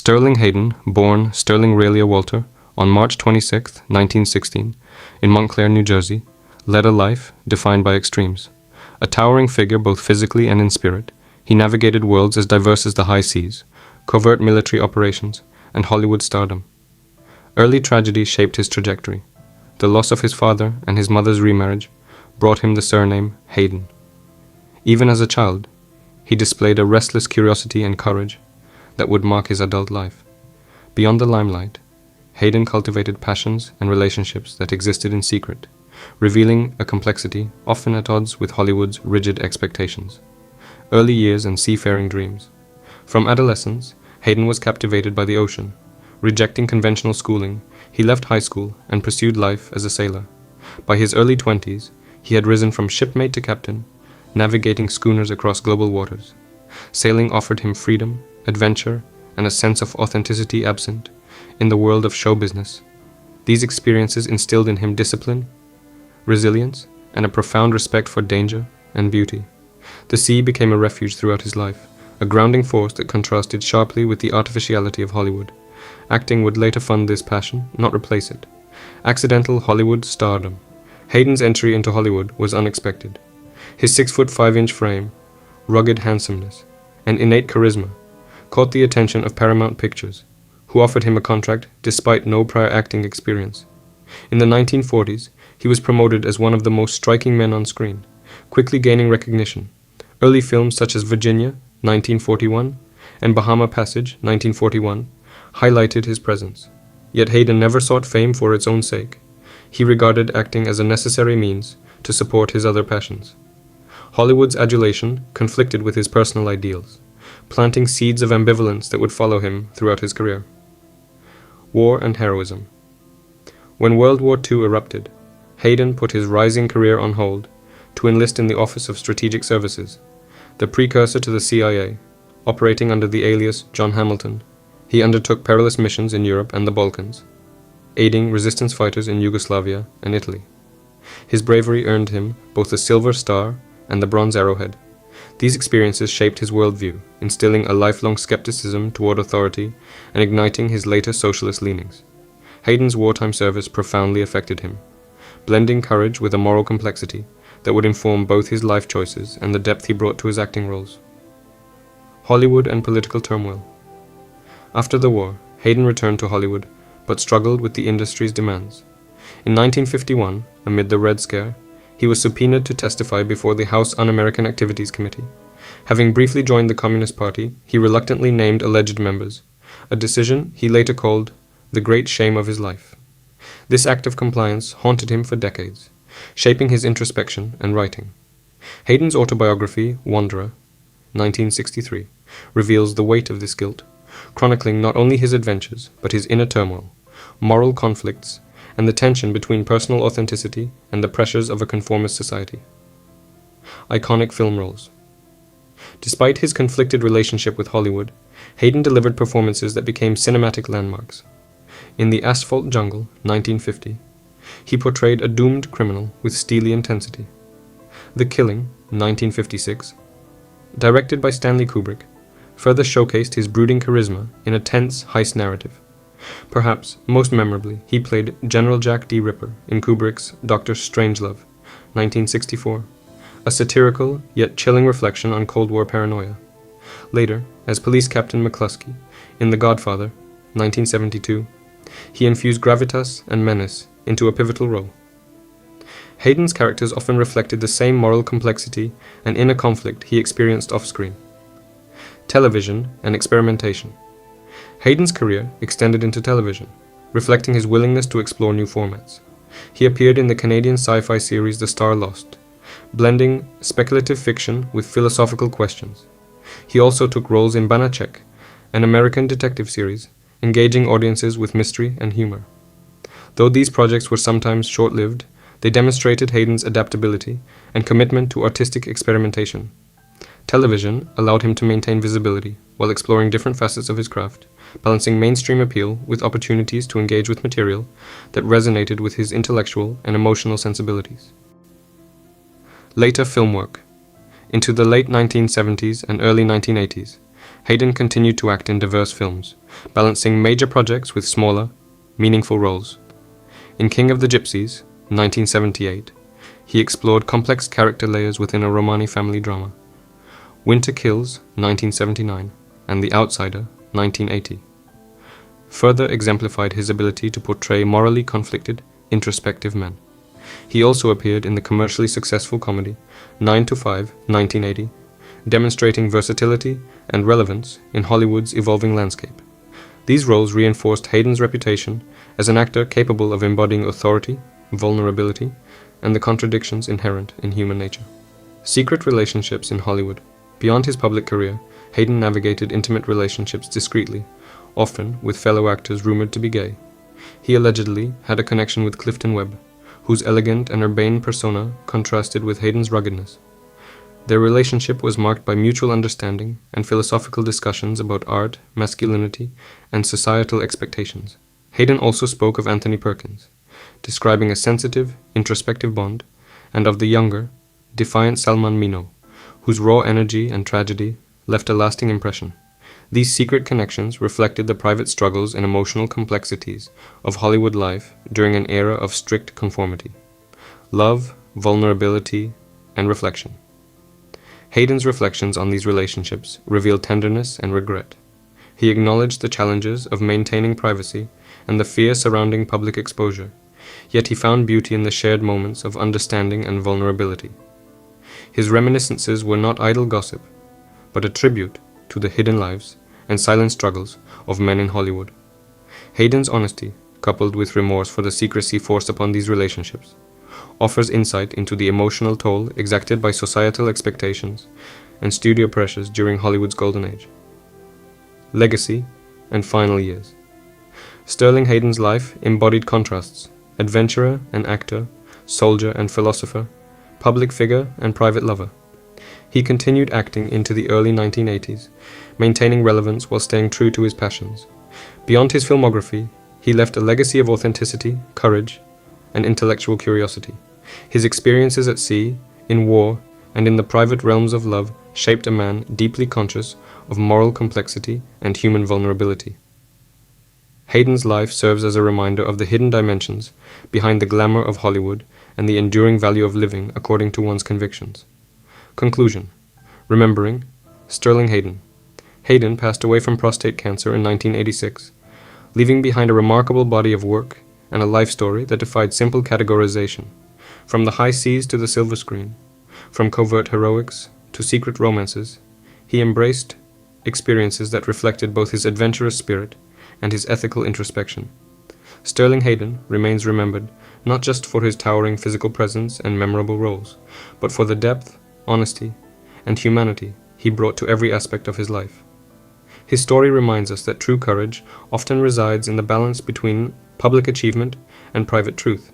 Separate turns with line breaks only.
Sterling Hayden, born Sterling Raelia Walter on March 26, 1916, in Montclair, New Jersey, led a life defined by extremes. A towering figure both physically and in spirit, he navigated worlds as diverse as the high seas, covert military operations, and Hollywood stardom. Early tragedy shaped his trajectory. The loss of his father and his mother's remarriage brought him the surname Hayden. Even as a child, he displayed a restless curiosity and courage that would mark his adult life. Beyond the limelight, Hayden cultivated passions and relationships that existed in secret, revealing a complexity often at odds with Hollywood's rigid expectations. Early years and seafaring dreams. From adolescence, Hayden was captivated by the ocean. Rejecting conventional schooling, he left high school and pursued life as a sailor. By his early 20s, he had risen from shipmate to captain, navigating schooners across global waters. Sailing offered him freedom, adventure, and a sense of authenticity absent in the world of show business. These experiences instilled in him discipline, resilience, and a profound respect for danger and beauty. The sea became a refuge throughout his life, a grounding force that contrasted sharply with the artificiality of Hollywood. Acting would later fund this passion, not replace it. Accidental Hollywood stardom. Hayden's entry into Hollywood was unexpected. His 6'5" frame, rugged handsomeness, and innate charisma caught the attention of Paramount Pictures, who offered him a contract despite no prior acting experience. In the 1940s, he was promoted as one of the most striking men on screen, quickly gaining recognition. Early films such as Virginia, 1941, and Bahama Passage, 1941, highlighted his presence. Yet Hayden never sought fame for its own sake. He regarded acting as a necessary means to support his other passions. Hollywood's adulation conflicted with his personal ideals, planting seeds of ambivalence that would follow him throughout his career. War and heroism. When World War II erupted, Hayden put his rising career on hold to enlist in the Office of Strategic Services, the precursor to the CIA. Operating under the alias John Hamilton, he undertook perilous missions in Europe and the Balkans, aiding resistance fighters in Yugoslavia and Italy. His bravery earned him both the Silver Star and the Bronze Arrowhead. These experiences shaped his worldview, instilling a lifelong skepticism toward authority and igniting his later socialist leanings. Hayden's wartime service profoundly affected him, blending courage with a moral complexity that would inform both his life choices and the depth he brought to his acting roles. Hollywood and political turmoil. After the war, Hayden returned to Hollywood, but struggled with the industry's demands. In 1951, amid the Red Scare, he was subpoenaed to testify before the House Un-American Activities Committee. Having briefly joined the Communist Party, he reluctantly named alleged members, a decision he later called the great shame of his life. This act of compliance haunted him for decades, shaping his introspection and writing. Hayden's autobiography, Wanderer, 1963, reveals the weight of this guilt, chronicling not only his adventures, but his inner turmoil, moral conflicts, and the tension between personal authenticity and the pressures of a conformist society. Iconic film roles. Despite his conflicted relationship with Hollywood, Hayden delivered performances that became cinematic landmarks. In The Asphalt Jungle, 1950, he portrayed a doomed criminal with steely intensity. The Killing, 1956, directed by Stanley Kubrick, further showcased his brooding charisma in a tense heist narrative. Perhaps most memorably, he played General Jack D. Ripper in Kubrick's Dr. Strangelove, 1964, a satirical yet chilling reflection on Cold War paranoia. Later, as Police Captain McCluskey in The Godfather, 1972, he infused gravitas and menace into a pivotal role. Hayden's characters often reflected the same moral complexity and inner conflict he experienced off-screen. Television and experimentation. Hayden's career extended into television, reflecting his willingness to explore new formats. He appeared in the Canadian sci-fi series The Star Lost, blending speculative fiction with philosophical questions. He also took roles in Banachek, an American detective series, engaging audiences with mystery and humor. Though these projects were sometimes short-lived, they demonstrated Hayden's adaptability and commitment to artistic experimentation. Television allowed him to maintain visibility while exploring different facets of his craft, balancing mainstream appeal with opportunities to engage with material that resonated with his intellectual and emotional sensibilities. Later film work. Into the late 1970s and early 1980s, Hayden continued to act in diverse films, balancing major projects with smaller, meaningful roles. In King of the Gypsies, 1978, he explored complex character layers within a Romani family drama. Winter Kills, 1979, and The Outsider, 1980, further exemplified his ability to portray morally conflicted, introspective men. He also appeared in the commercially successful comedy 9 to 5, 1980, demonstrating versatility and relevance in Hollywood's evolving landscape. These roles reinforced Hayden's reputation as an actor capable of embodying authority, vulnerability, and the contradictions inherent in human nature. Secret relationships in Hollywood. Beyond his public career, Hayden navigated intimate relationships discreetly, often with fellow actors rumored to be gay. He allegedly had a connection with Clifton Webb, whose elegant and urbane persona contrasted with Hayden's ruggedness. Their relationship was marked by mutual understanding and philosophical discussions about art, masculinity, and societal expectations. Hayden also spoke of Anthony Perkins, describing a sensitive, introspective bond, and of the younger, defiant Salman Mino, whose raw energy and tragedy left a lasting impression. These secret connections reflected the private struggles and emotional complexities of Hollywood life during an era of strict conformity. Love, vulnerability, and reflection. Hayden's reflections on these relationships reveal tenderness and regret. He acknowledged the challenges of maintaining privacy and the fear surrounding public exposure, yet he found beauty in the shared moments of understanding and vulnerability. His reminiscences were not idle gossip, but a tribute to the hidden lives and silent struggles of men in Hollywood. Hayden's honesty, coupled with remorse for the secrecy forced upon these relationships, offers insight into the emotional toll exacted by societal expectations and studio pressures during Hollywood's golden age. Legacy and final years. Sterling Hayden's life embodied contrasts: adventurer and actor, soldier and philosopher, public figure and private lover. He continued acting into the early 1980s, maintaining relevance while staying true to his passions. Beyond his filmography, he left a legacy of authenticity, courage, and intellectual curiosity. His experiences at sea, in war, and in the private realms of love shaped a man deeply conscious of moral complexity and human vulnerability. Hayden's life serves as a reminder of the hidden dimensions behind the glamour of Hollywood and the enduring value of living according to one's convictions. Conclusion. Remembering Sterling Hayden. Hayden passed away from prostate cancer in 1986, leaving behind a remarkable body of work and a life story that defied simple categorization. From the high seas to the silver screen, from covert heroics to secret romances, he embraced experiences that reflected both his adventurous spirit and his ethical introspection. Sterling Hayden remains remembered not just for his towering physical presence and memorable roles, but for the depth, honesty, and humanity he brought to every aspect of his life. His story reminds us that true courage often resides in the balance between public achievement and private truth.